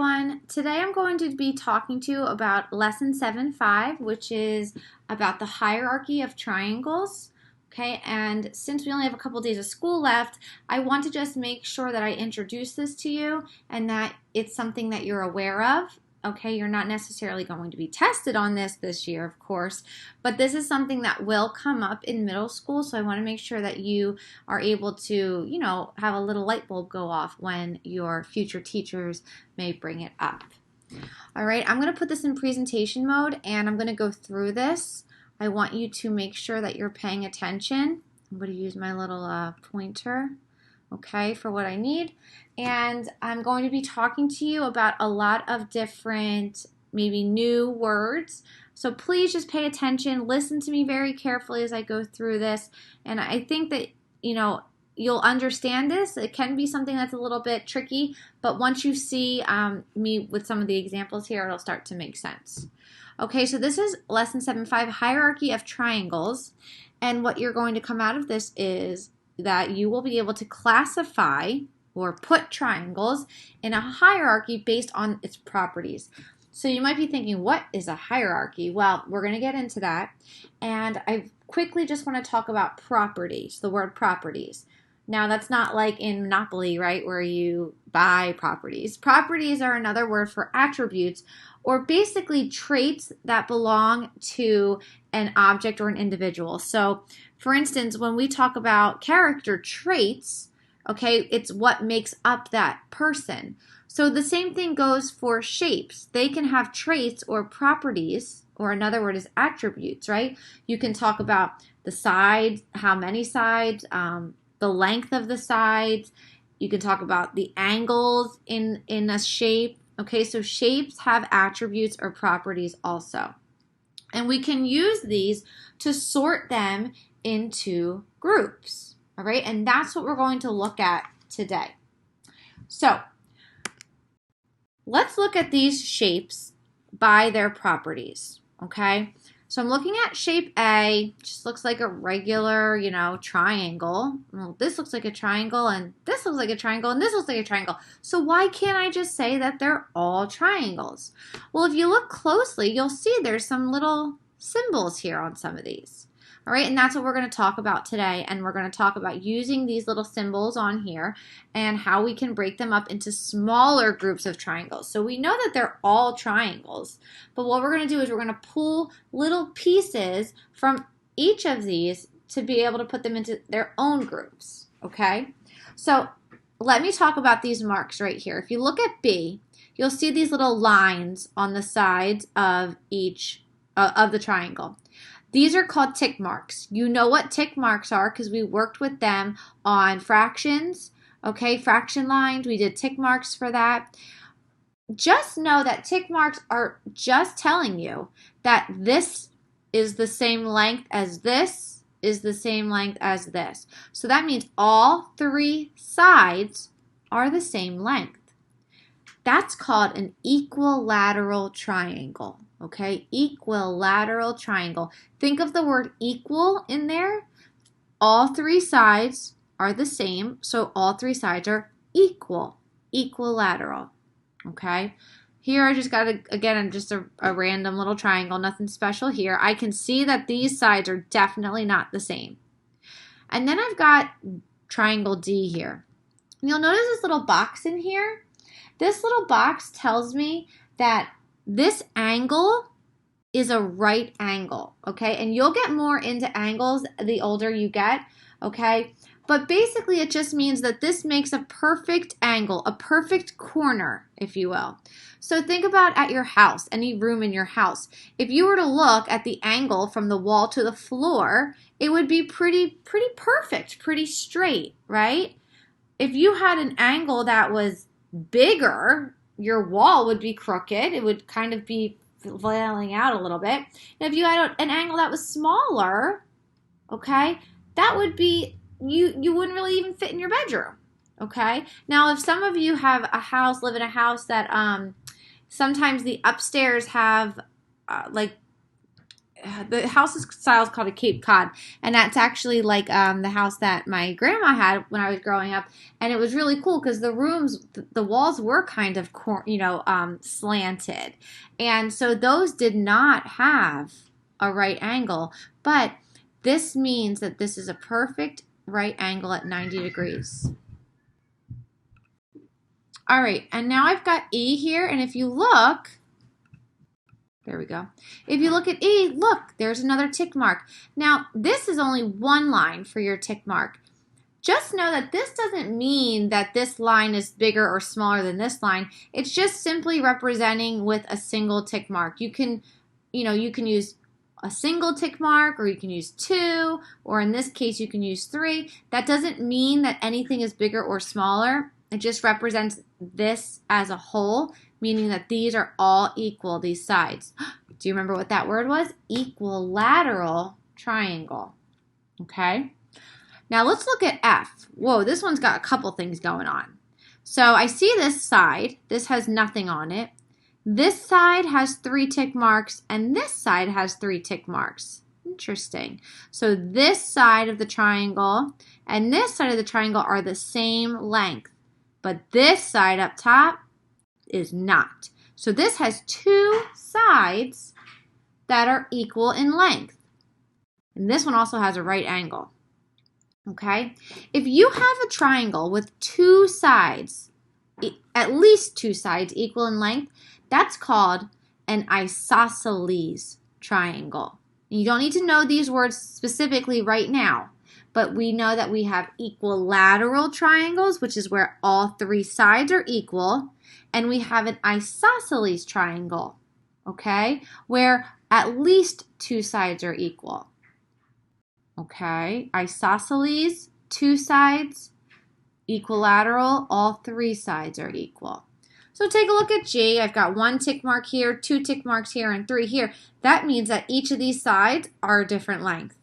everyone. Today I'm going to be talking to you about Lesson 7.5, which is about the hierarchy of triangles. Okay, and since we only have a couple days of school left, I want to just make sure that I introduce this to you and that it's something that you're aware of. Okay, you're not necessarily going to be tested on this year, of course, but this is something that will come up in middle school, so I want to make sure that you are able to, have a little light bulb go off when your future teachers may bring it up. All right, I'm going to put this in presentation mode, and I'm going to go through this. I want you to make sure that you're paying attention. I'm going to use my little pointer, okay, for what I need. And I'm going to be talking to you about a lot of different, maybe new words. So please just pay attention, listen to me very carefully as I go through this. And I think that, you'll understand this. It can be something that's a little bit tricky, but once you see me with some of the examples here, it'll start to make sense. Okay, so this is Lesson 7.5, Hierarchy of Triangles. And what you're going to come out of this is that you will be able to classify or put triangles in a hierarchy based on its properties. So you might be thinking, what is a hierarchy? Well, we're going to get into that. And I quickly just want to talk about properties, the word properties. Now, that's not like in Monopoly, right, where you buy properties. Properties are another word for attributes, or basically traits that belong to an object or an individual. So, for instance, when we talk about character traits, okay, it's what makes up that person. So the same thing goes for shapes. They can have traits or properties, or another word is attributes, right? You can talk about the sides, how many sides, the length of the sides. You can talk about the angles in a shape. Okay, so shapes have attributes or properties also. And we can use these to sort them into groups. All right, and that's what we're going to look at today. So let's look at these shapes by their properties. Okay, so I'm looking at shape A, just looks like a regular, triangle. Well, this looks like a triangle, and this looks like a triangle, and this looks like a triangle. So why can't I just say that they're all triangles? Well, if you look closely, you'll see there's some little symbols here on some of these. All right, and that's what we're going to talk about today, and we're going to talk about using these little symbols on here and how we can break them up into smaller groups of triangles. So we know that they're all triangles, but what we're going to do is we're going to pull little pieces from each of these to be able to put them into their own groups, okay? So let me talk about these marks right here. If you look at B, you'll see these little lines on the sides of each of the triangle. These are called tick marks. You know what tick marks are because we worked with them on fractions, okay, fraction lines. We did tick marks for that. Just know that tick marks are just telling you that this is the same length as this is the same length as this. So that means all three sides are the same length. That's called an equilateral triangle. Okay, equilateral triangle. Think of the word equal in there. All three sides are the same, so all three sides are equal, equilateral. Okay, here I just got, again, just a random little triangle, nothing special here. I can see that these sides are definitely not the same. And then I've got triangle D here. You'll notice this little box in here. This little box tells me that this angle is a right angle, okay? And you'll get more into angles the older you get, okay? But basically it just means that this makes a perfect angle, a perfect corner, if you will. So think about at your house, any room in your house. If you were to look at the angle from the wall to the floor, it would be pretty perfect, pretty straight, right? If you had an angle that was bigger, your wall would be crooked. It would kind of be flailing out a little bit. And if you had an angle that was smaller, okay, that would be, you wouldn't really even fit in your bedroom, okay? Now, if some of you have a house, live in a house that sometimes the upstairs have the house's style is called a Cape Cod, and that's actually like the house that my grandma had when I was growing up, and it was really cool because the rooms, the walls were kind of slanted, and so those did not have a right angle, but this means that this is a perfect right angle at 90 degrees. All right, and now I've got E here, and if you look, there we go. If you look at E, look, there's another tick mark. Now, this is only one line for your tick mark. Just know that this doesn't mean that this line is bigger or smaller than this line. It's just simply representing with a single tick mark. You can use a single tick mark, or you can use 2, or in this case, you can use 3. That doesn't mean that anything is bigger or smaller. It just represents this as a whole, meaning that these are all equal, these sides. Do you remember what that word was? Equilateral triangle. Okay? Now let's look at F. Whoa, this one's got a couple things going on. So I see this side. This has nothing on it. This side has 3 tick marks, and this side has 3 tick marks. Interesting. So this side of the triangle and this side of the triangle are the same length, but this side up top is not. So this has 2 sides that are equal in length. And this one also has a right angle. Okay? If you have a triangle with 2 sides, at least 2 sides equal in length, that's called an isosceles triangle. You don't need to know these words specifically right now, but we know that we have equilateral triangles, which is where all 3 sides are equal, and we have an isosceles triangle, okay, where at least 2 sides are equal. Okay, isosceles, 2 sides, equilateral, all 3 sides are equal. So take a look at G. I've got 1 tick mark here, 2 tick marks here, and 3 here. That means that each of these sides are a different length.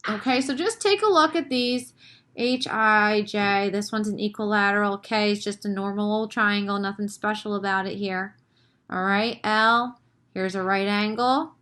Okay, so just take a look at these. H, I, J, this one's an equilateral. K is just a normal old triangle, nothing special about it here. All right, L, here's a right angle.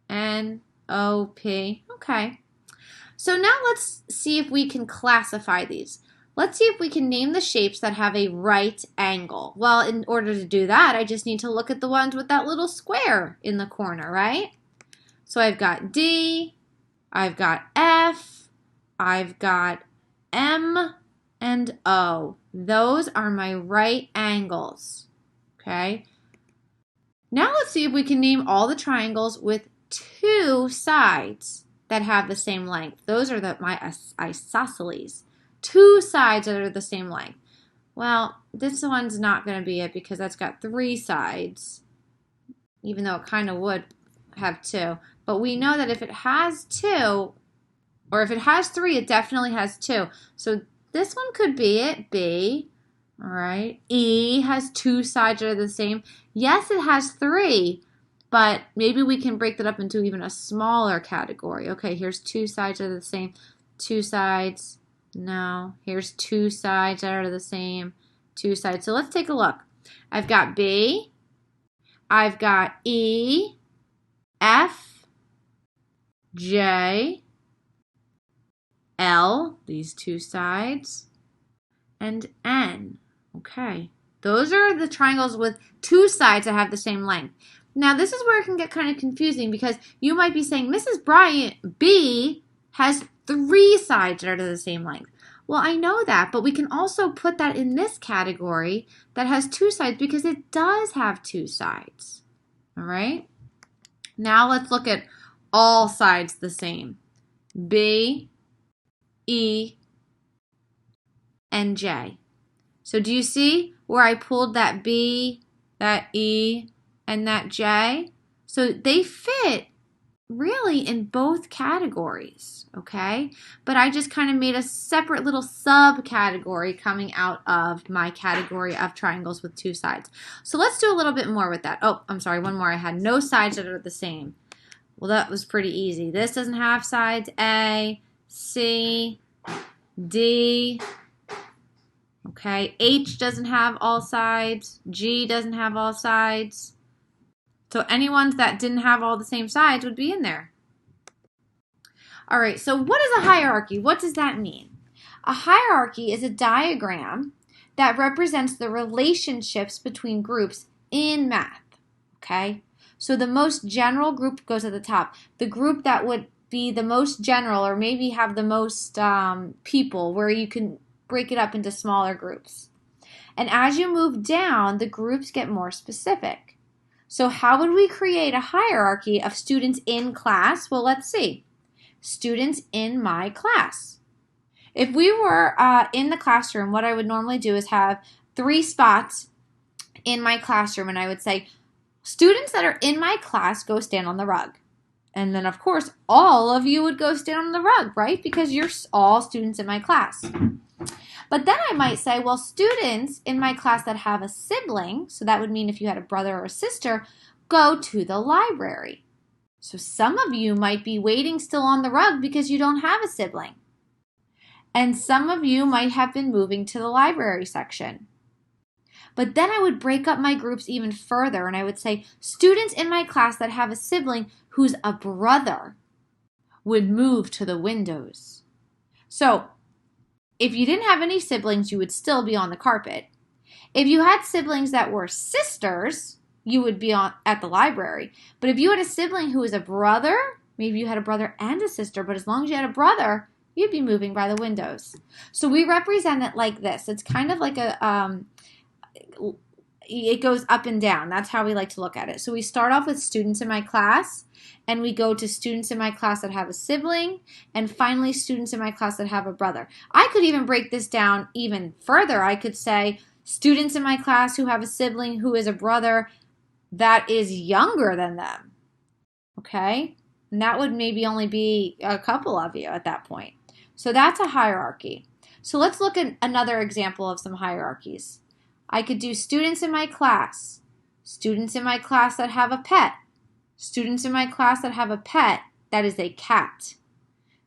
N, O, P. Okay, so now let's see if we can classify these. Let's see if we can name the shapes that have a right angle. Well, in order to do that, I just need to look at the ones with that little square in the corner, right? So I've got D, I've got F, I've got M, and O. Those are my right angles, okay? Now let's see if we can name all the triangles with 2 sides that have the same length. Those are my isosceles. 2 sides that are the same length. Well, this one's not going to be it because that's got 3 sides, even though it kind of would have 2. But we know that if it has 2, or if it has 3, it definitely has 2. So this one could be it, B. All right. E has 2 sides that are the same. Yes, it has 3, but maybe we can break that up into even a smaller category. Okay, here's 2 sides that are the same. 2 sides. No, here's 2 sides that are the same, 2 sides. So let's take a look. I've got B, I've got E, F, J, L, these 2 sides, and N. Okay, those are the triangles with 2 sides that have the same length. Now this is where it can get kind of confusing because you might be saying, Mrs. Bryant, B has 3 sides that are the same length. Well, I know that, but we can also put that in this category that has 2 sides because it does have 2 sides. All right? Now let's look at all sides the same. B, E, and J. So do you see where I pulled that B, that E, and that J? So they fit really in both categories, okay? But I just kind of made a separate little subcategory coming out of my category of triangles with 2 sides. So let's do a little bit more with that. Oh, I'm sorry, one more. I had no sides that are the same. Well, that was pretty easy. This doesn't have sides. A, C, D, okay? H doesn't have all sides. G doesn't have all sides. So any ones that didn't have all the same sides would be in there. All right, so what is a hierarchy? What does that mean? A hierarchy is a diagram that represents the relationships between groups in math, okay? So the most general group goes at the top. The group that would be the most general or maybe have the most people, where you can break it up into smaller groups. And as you move down, the groups get more specific. So how would we create a hierarchy of students in class? Well, let's see. Students in my class. If we were in the classroom, what I would normally do is have 3 spots in my classroom, and I would say, students that are in my class, go stand on the rug. And then, of course, all of you would go stand on the rug, right? Because you're all students in my class. But then I might say, well, students in my class that have a sibling, so that would mean if you had a brother or a sister, go to the library. So some of you might be waiting still on the rug because you don't have a sibling. And some of you might have been moving to the library section. But then I would break up my groups even further, and I would say students in my class that have a sibling who's a brother would move to the windows. So if you didn't have any siblings, you would still be on the carpet. If you had siblings that were sisters, you would be at the library. But if you had a sibling who was a brother, maybe you had a brother and a sister, but as long as you had a brother, you'd be moving by the windows. So we represent it like this. It's kind of like it goes up and down. That's how we like to look at it. So we start off with students in my class, and we go to students in my class that have a sibling, and finally students in my class that have a brother. I could even break this down even further. I could say students in my class who have a sibling who is a brother that is younger than them, okay? And that would maybe only be a couple of you at that point. So that's a hierarchy. So let's look at another example of some hierarchies. I could do students in my class that have a pet, students in my class that have a pet that is a cat.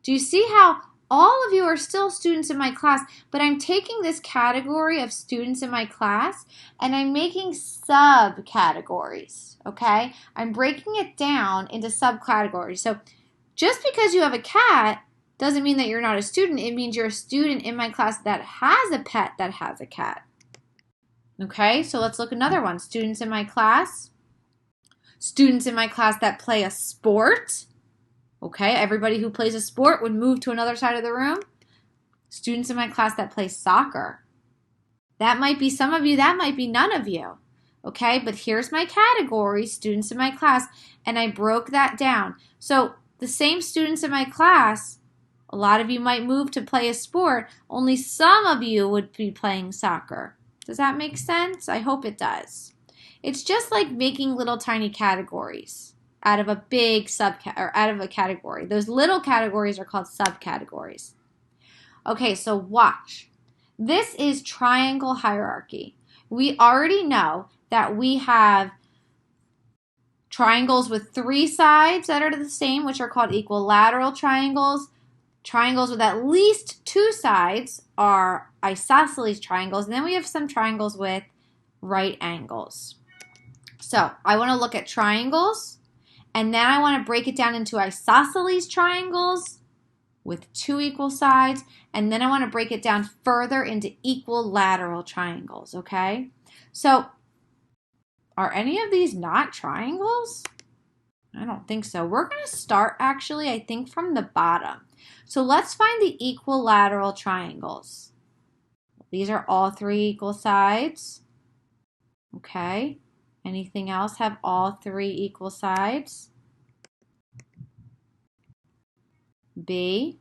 Do you see how all of you are still students in my class, but I'm taking this category of students in my class and I'm making subcategories, okay? I'm breaking it down into subcategories. So just because you have a cat doesn't mean that you're not a student. It means you're a student in my class that has a pet that has a cat. Okay, so let's look at another one. Students in my class that play a sport. Okay, everybody who plays a sport would move to another side of the room. Students in my class that play soccer. That might be some of you, that might be none of you. Okay, but here's my category, students in my class, and I broke that down. So the same students in my class, a lot of you might move to play a sport, only some of you would be playing soccer. Does that make sense? I hope it does. It's just like making little tiny categories out of a big out of a category. Those little categories are called subcategories. Okay, so watch. This is triangle hierarchy. We already know that we have triangles with 3 sides that are the same, which are called equilateral triangles. Triangles with at least 2 sides are isosceles triangles. And then we have some triangles with right angles. So I want to look at triangles. And then I want to break it down into isosceles triangles with 2 equal sides. And then I want to break it down further into equilateral triangles, okay? So are any of these not triangles? I don't think so. We're going to start, actually, I think, from the bottom. So let's find the equilateral triangles. These are all 3 equal sides. Okay. Anything else have all 3 equal sides? B,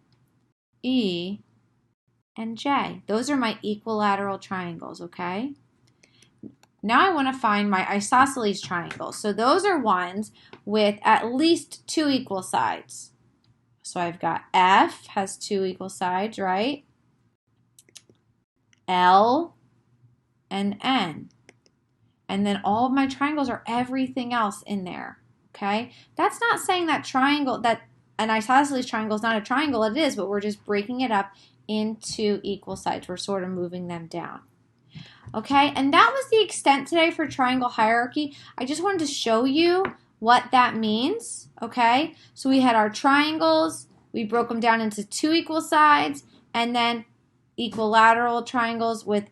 E, and J. Those are my equilateral triangles, okay? Now I want to find my isosceles triangles. So those are ones with at least 2 equal sides. So I've got F has 2 equal sides, right? L and N. And then all of my triangles are everything else in there, okay? That's not saying that an isosceles triangle is not a triangle. It is, but we're just breaking it up into equal sides. We're sort of moving them down. Okay, and that was the extent today for triangle hierarchy. I just wanted to show you what that means. Okay, so we had our triangles, we broke them down into 2 equal sides, and then equilateral triangles with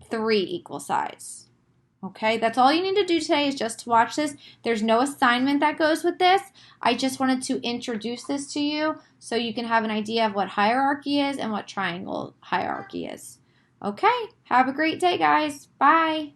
3 equal sides. Okay, that's all you need to do today is just to watch this. There's no assignment that goes with this. I just wanted to introduce this to you so you can have an idea of what hierarchy is and what triangle hierarchy is. Okay, have a great day, guys. Bye.